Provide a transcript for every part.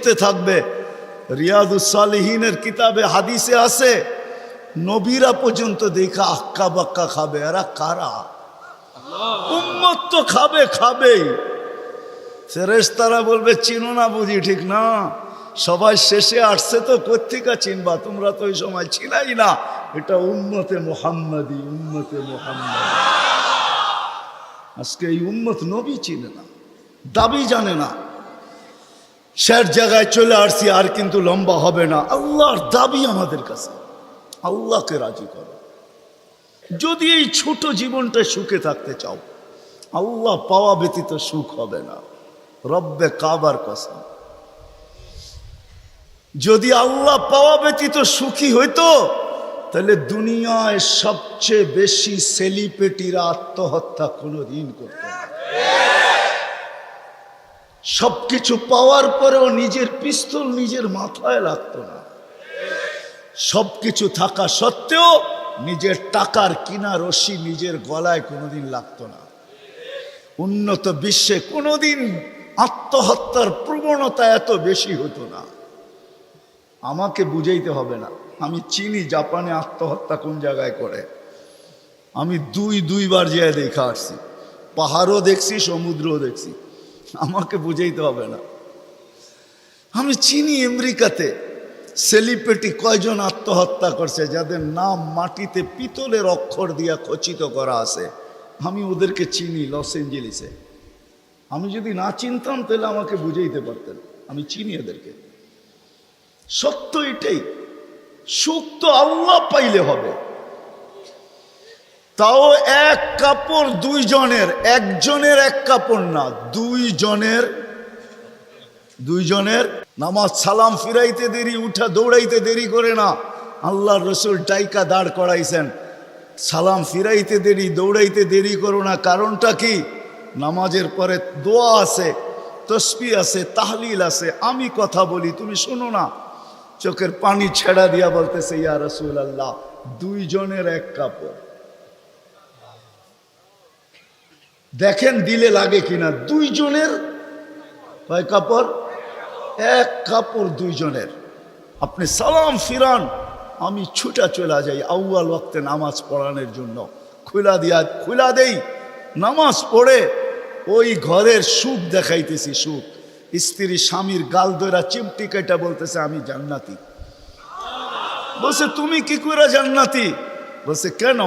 চলতে থাকবে। রিয়াদুস সালিহিনের কিতাবে হাদিসে আছে, নবীরা পর্যন্ত দেখা আক্কা বাক্কা খাবে। এরা কারা? উম্মত তো খাবে, খাবেই। ফেরেশতারা বলবে চিনো না বুঝি? ঠিক না, সবাই শেষে আসছে তো কোত্থেকে চিনবা, তোমরা তো ওই সময় ছিলাই না। এটা উম্মতে মুহাম্মাদি, উম্মতে মুহাম্মাদি। আজকে এই উম্মত নবী চিনে না, দাবি জানে না। শেষ জায়গায় চলে আসছি, আর কিন্তু লম্বা হবে না। আল্লাহর দাবি আমাদের কাছে, আল্লাহকে রাজি করো। যদি এই ছোট জীবনটা সুখে থাকতে চাও, আল্লাহ পাওয়া ব্যতীত সুখ হবে না। রব্বে কাবার কসম, যদি আল্লাহ পাওয়া ব্যতীত সুখী হইতো, তাহলে দুনিয়ায় সবচেয়ে বেশি সেলিব্রিটিরা আত্মহত্যা কোনোদিন করত না। সবকিছু পাওয়ার পরেও নিজের পিস্তল নিজের মাথায় লাগতো না। সবকিছু থাকা সত্ত্বেও নিজের টাকার কিনা রশি নিজের গলায় কোনোদিন লাগতো না। উন্নত বিশ্বে কোনোদিন আত্মহত্যার প্রবণতা এত বেশি হতো না। আমাকে বুঝাইতে হবে না, আমি চিনি জাপানে আত্মহত্যা কোন জায়গায় করে। আমি দুইবার যেয়ে দেখা আসছি, পাহাড়ও দেখছি, সমুদ্রও দেখছি। আমাকে বুঝাইতে হবে না, আমি চিনি আমেরিকাতে সেলিব্রিটি কয়জন আত্মহত্যা করছে, যাদের নাম মাটিতে পিতলের অক্ষর দিয়া খচিত করা আছে। আমি ওদেরকে চিনি লস এঞ্জেলিসে। আমি যদি না চিনতাম তাহলে আমাকে বুঝাইতে পারতেন, আমি চিনি এদেরকে। সত্য এটাই, সুখ তো আল্লাহ পাইলে হবে। তাও এক কাপড় দুইজনের, একজনের এক কাপড় না, দুইজনের। নামাজ সালাম ফিরাইতে দেরি, উঠা দৌড়াইতে দেরি করে না। আল্লাহর রসুল ডাইকা দাঁড় করাইছেন, সালাম ফিরাইতে দেরি, দৌড়াইতে দেরি করো না। কারণটা কি? নামাজের পরে দোয়া আছে, তসবিহ আছে, তাহলিল আছে। আমি কথা বলি, তুমি শোনো না। চোখের পানি ছেড়া দিয়া বলতেছে, ইয়া রাসূলুল্লাহ, দুইজনের এক কাপড়। দেখেন দিলে লাগে কিনা। দুইজনের কয় কাপড়? এক কাপড় দুইজনের। আপনি সালাম ফিরান, আমি ছুটা চলে যাই আউয়াল ওয়াক্তে নামাজ পড়ানোর জন্য। খুলা দেই, নামাজ পড়ে ওই ঘরের সুখ দেখাইতেছি। সুখ, স্ত্রী স্বামীর গাল ধরা চিমটি কেটে বলতেছে আমি জান্নাতি। বলছে তুমি কি করে জান্নাতি? বলছে কেন?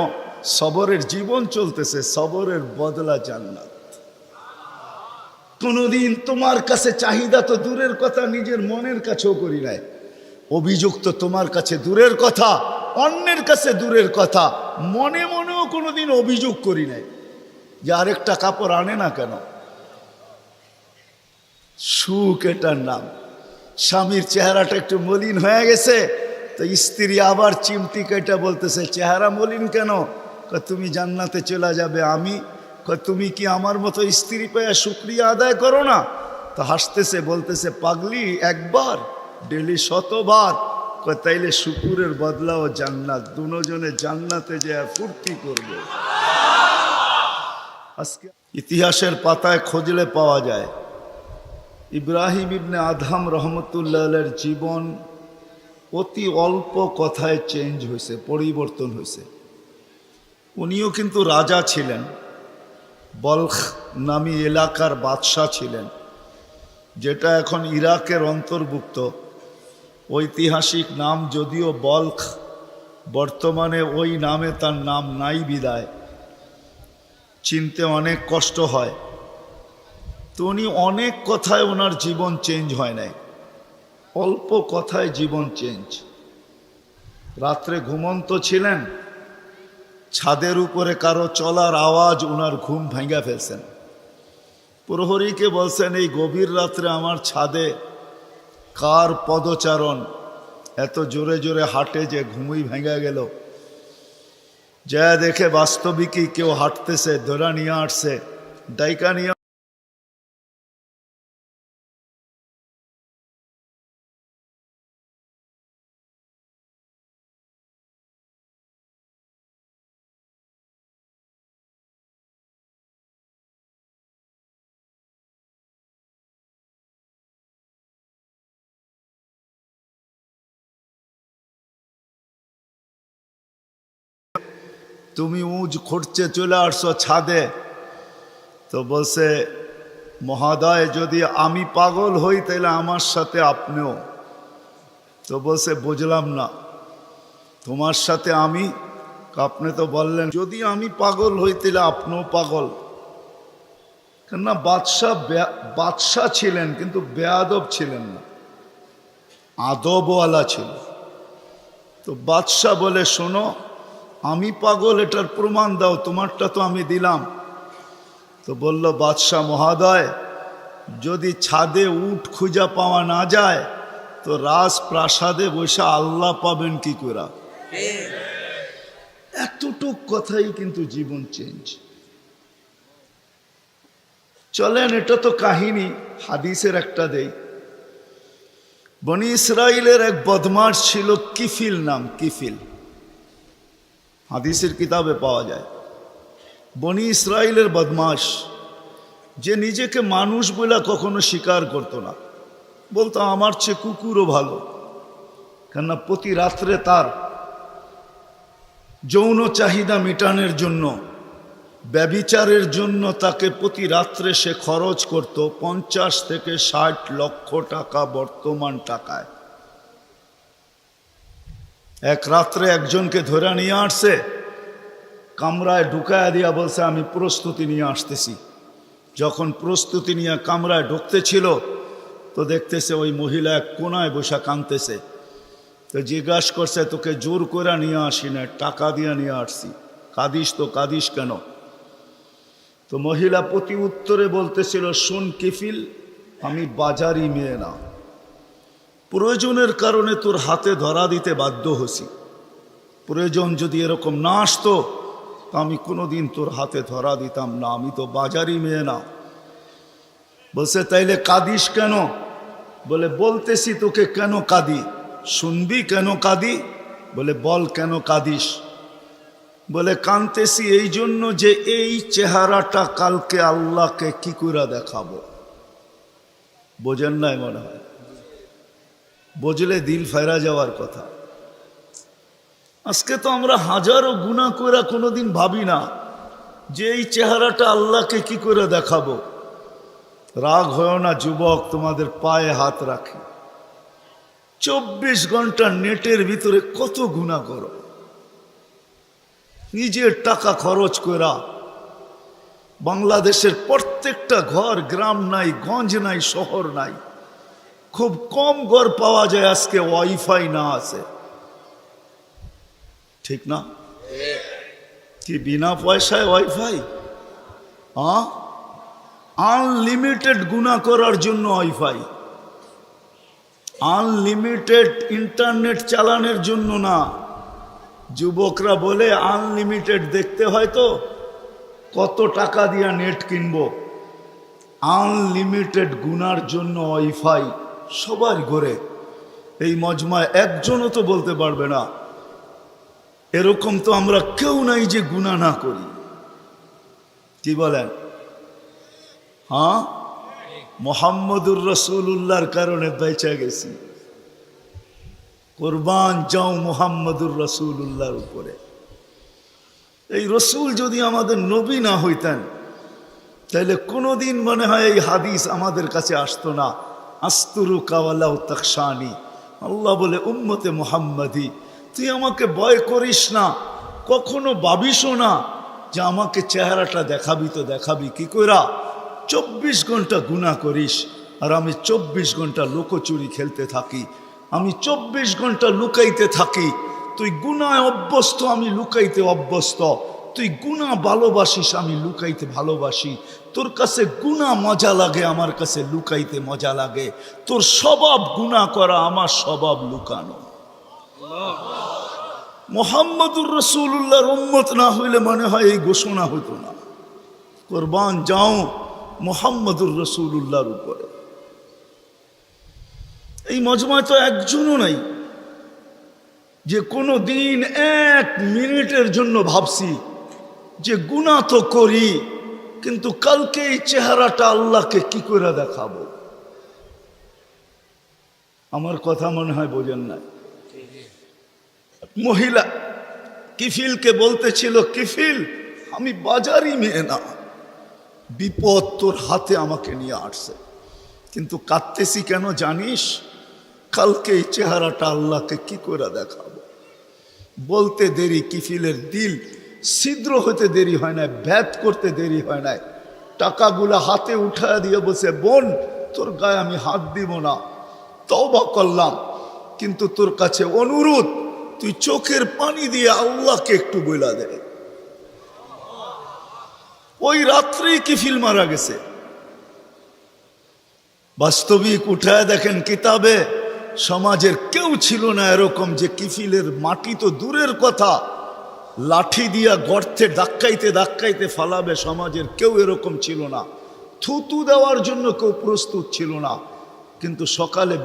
সবরের জীবন চলতেছে, সবরের বদলা জান্নাত। কোনদিন তোমার কাছে চাহিদা তো দূরের কথা, নিজের মনের কাছেও করি নাই। অভিযোগ তো তোমার কাছে দূরের কথা, অন্যের কাছে দূরের কথা। মনে মনেও কোনোদিন অভিযোগ করি নাই যে আরেকটা কাপড় আনে না কেন। সুখ এটার নাম। স্বামীর চেহারাটা একটু মলিন হয়ে গেছে, তো স্ত্রী আবার চিমটি কেটে বলতেছে চেহারা মলিন কেন? তুমি জান্নাতে চলে যাবে। আমি তুমি কি আমার মতো স্ত্রী পেয়ে শুকরিয়া আদায় করো না? তো হাসতেছে, বলতেছে পাগলি, একবার ডেলি 100বার। তাইলে শুকুরের বদলাও জান্নাত। দুজনে জান্নাতে যে ফুর্তি করবে। আজকে ইতিহাসের পাতায় খুঁজলে পাওয়া যায়, ইব্রাহিম ইবনে আদহাম রহমতুল্লাহের জীবন অতি অল্প কথায় চেঞ্জ হয়েছে, পরিবর্তন হয়েছে। উনিও কিন্তু রাজা ছিলেন, বলখ নামী এলাকার বাদশাহ ছিলেন, যেটা এখন ইরাকের অন্তর্ভুক্ত। ঐতিহাসিক নাম যদিও বলখ, বর্তমানে ওই নামে তার নাম নাই বিদায়, চিনতে অনেক কষ্ট হয়। তো উনি অনেক কথায় ওনার জীবন চেঞ্জ হয় নাই, অল্প কথায় জীবন চেঞ্জ। রাত্রে ঘুমন্ত ছিলেন, ছাদের উপরে কারো চলার আওয়াজ ওনার ঘুম ভাঙা ফেলছেন। প্রহরীকে বলছেন এই গভীর রাত্রে আমার ছাদে কার পদচারণ, এত জোরে জোরে হাঁটে যে ঘুমই ভেঙে গেল। যা দেখে বাস্তবিকই কেউ হাঁটতেছে, ধরা নিয়ে আসছে, ডাইকা নিয়ে তুমি উঁচ খুঁড়ছে চলে আসছো ছাদে। তো বলছে, মহোদয় যদি আমি পাগল হই তাহলে আমার সাথে আপনিও। তো বলছে, বুঝলাম না, তোমার সাথে আমি? আপনি তো বললেন যদি আমি পাগল হই তাহলে আপনিও পাগল। কেননা বাদশাহ ছিলেন কিন্তু বেয়াদব ছিলেন না, আদবওয়ালা ছিল। তো বাদশাহ বলে, শোনো, আমি পাগল এটার প্রমাণ দাও, তোমারটা তো আমি দিলাম। তো বলল বাদশাহ মহোদয়, যদি ছাদে উট খুঁজা পাওয়া না যায় তো রাজপ্রাসাদে বসে আল্লাহ পাবেন কি করে? এতটুক কথাই কিন্তু জীবন চেঞ্জ। চলেন, এটা তো কাহিনী, হাদিসের একটা দেই। বনি ইসরাইলের এক বদমাশ ছিল, কিফিল নাম, কিফিল, হাদিসের কিতাবে পাওয়া যায়। বনি ইসরাইলের বদমাশ, যে নিজেকে মানুষ বলে কখনো স্বীকার করতো না, বলতো আমার চেয়ে কুকুরও ভালো। কেননা প্রতি রাত্রে তার যৌন চাহিদা মেটানোর জন্য, ব্যভিচারের জন্য তাকে প্রতি রাত্রে সে খরচ করত 50 থেকে 60 লক্ষ টাকা বর্তমান টাকায়। এক রাত্রে একজনকে ধরে নিয়ে আসছে, কামরায় ঢুকায় দিয়া বলছে আমি প্রস্তুতি নিয়ে আসতেছি। যখন প্রস্তুতি নিয়ে কামরায় ঢুকতেছিল তো দেখতেছে ওই মহিলা এক কোনায় বসে কাঁদতেছে। তো জিজ্ঞাসা করছে, তোকে জোর করে নিয়ে আসি না, টাকা দিয়ে নিয়ে আসছি, কাঁদিস তো কাঁদিস কেন? তো মহিলা প্রতি উত্তরে বলতেছিল, শোন কিফিল, আমি বাজারি মেয়ে না, প্রয়োজনের কারণে তোর হাতে ধরা দিতে বাধ্য হছি। প্রয়োজন যদি এরকম না আসতো তো আমি কোনোদিন তোর হাতে ধরা দিতাম না, আমি তো বাজারি মেয়ে না। বলছে, তাইলে কাঁদিস কেন? বলে, বলতেছি তোকে কেন কাঁদি, শুনবি কেন কাঁদি? বলে, বল কেন কাঁদিস? বলে, কাঁদতেছি এই জন্য যে এই চেহারাটা কালকে আল্লাহকে কি করে দেখাবো। বোঝেন নাই মনে হয়? বুঝলে দিল ফেরা যাওয়ার কথা। আজকে তো আমরা হাজারো গুনাহ করে কোনোদিন ভাবি না যে এই চেহারাটা আল্লাহকে কি করে দেখাবো। রাগ হয় না যুবক, তোমাদের পায়ে হাত রাখি, 24 ঘন্টা নেটের ভিতরে কত গুনাহ করো, নিজের টাকা খরচ করা। বাংলাদেশের প্রত্যেকটা ঘর, গ্রাম নাই, গঞ্জ নাই, শহর নাই, খুব কম ঘর পাওয়া যায় আজকে ওয়াইফাই না আছে, ঠিক না? কি বিনা পয়সায় ওয়াইফাই? আনলিমিটেড গুনাহ করার জন্য ওয়াইফাই, আনলিমিটেড ইন্টারনেট চালানোর জন্য না। যুবকরা বলে আনলিমিটেড দেখতে হয় তো কত টাকা দিয়া নেট কিনবো। আনলিমিটেড গুনার জন্য ওয়াইফাই সবার ঘরে। এই মজমায় একজনও তো বলতে পারবে না এরকম তো আমরা কেউ নাই যে গুনাহ না করি। কি বলেন? হ্যাঁ, মুহাম্মদুর রাসূলুল্লাহর কারণে বেঁচে গেছি। কুরবান যাও মুহাম্মদুর রাসূলুল্লাহর উপরে। এই রসুল যদি আমাদের নবী না হইতেন তাহলে কোনোদিন মনে হয় এই হাদিস আমাদের কাছে আসতো না। আস্তুরুকা ওয়ালাউ তাখশানি, আল্লাহ বলে উম্মতে মুহাম্মাদি, তুই আমাকে ভয় করিস না, কখনো ভাবিসও না যে আমাকে চেহারাটা দেখাবি। তো দেখাবি কি কইরা? 24 ঘন্টা গুনাহ করিস আর আমি 24 ঘন্টা লুকোচুরি খেলতে থাকি, আমি 24 ঘন্টা লুকাইতে থাকি। তুই গুনায় অভ্যস্ত, আমি লুকাইতে অভ্যস্ত। তুই গুনাহ ভালোবাসিস, আমি লুকাইতে ভালোবাসি। তোর কাছে গুনাহ মজা লাগে, আমার কাছে লুকাইতে মজা লাগে। তোর স্বভাব গুনাহ করা, আমার স্বভাব লুকানো। মুহাম্মদুর রাসূলুল্লাহর উম্মত না হইলে মনে হয় এই ঘোষণা হতো না। কুরবান যাও মুহাম্মদুর রাসূলুল্লাহর উপরে। এই মজমায় তো একজনও নাই যে কোনো দিন 1 মিনিটের জন্য ভাবছি যে গুনাহ তো করি, কিন্তু কালকে এই চেহারাটা আল্লাহকে কি করে দেখাবো। আমার কথা মনে হয় বোঝেন না। মহিলা কিফিলকে বলতেছিল, কিফিল আমি বাজারি মেয়ে না, বিপদ তোর হাতে আমাকে নিয়ে আসছে, কিন্তু কাঁদতেছি কেন জানিস? কালকে এই চেহারাটা আল্লাহকে কি করে দেখাবো। বলতে দেরি কিফিলের দিল ছিদ্র হতে দেরি হয় না, ভেদ করতে দেরি হয় না। টাকাগুলা হাতে উঠায় দিয়ে বসে, বোন তোর গায়ে আমি হাত দিব না, তওবা করলাম, কিন্তু তোর কাছে অনুরোধ তুই চোখের পানি দিয়ে আল্লাহকে একটু বইলা দে। ওই রাত্রেই কিফিল মারা গেছে। বাস্তবিক উঠায় দেখেন কিতাবে, সমাজের কেউ ছিল না এরকম যে কিফিলের মাটি তো দূরের কথা, লাঠি দিয়া গর্তে ধাক্কাইতে ধাক্কাইতে ফালাবে, সমাজের কেউ এরকম ছিল না। থুতু দেওয়ার জন্য কেউ প্রস্তুত ছিল না। কিন্তু সকালে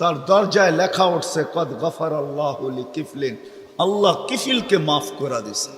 তার দরজায় লেখা উঠছে, কদ গফার আল্লাহু লিকিফলিন, আল্লাহ কিফিলকে মাফ করে দিছে।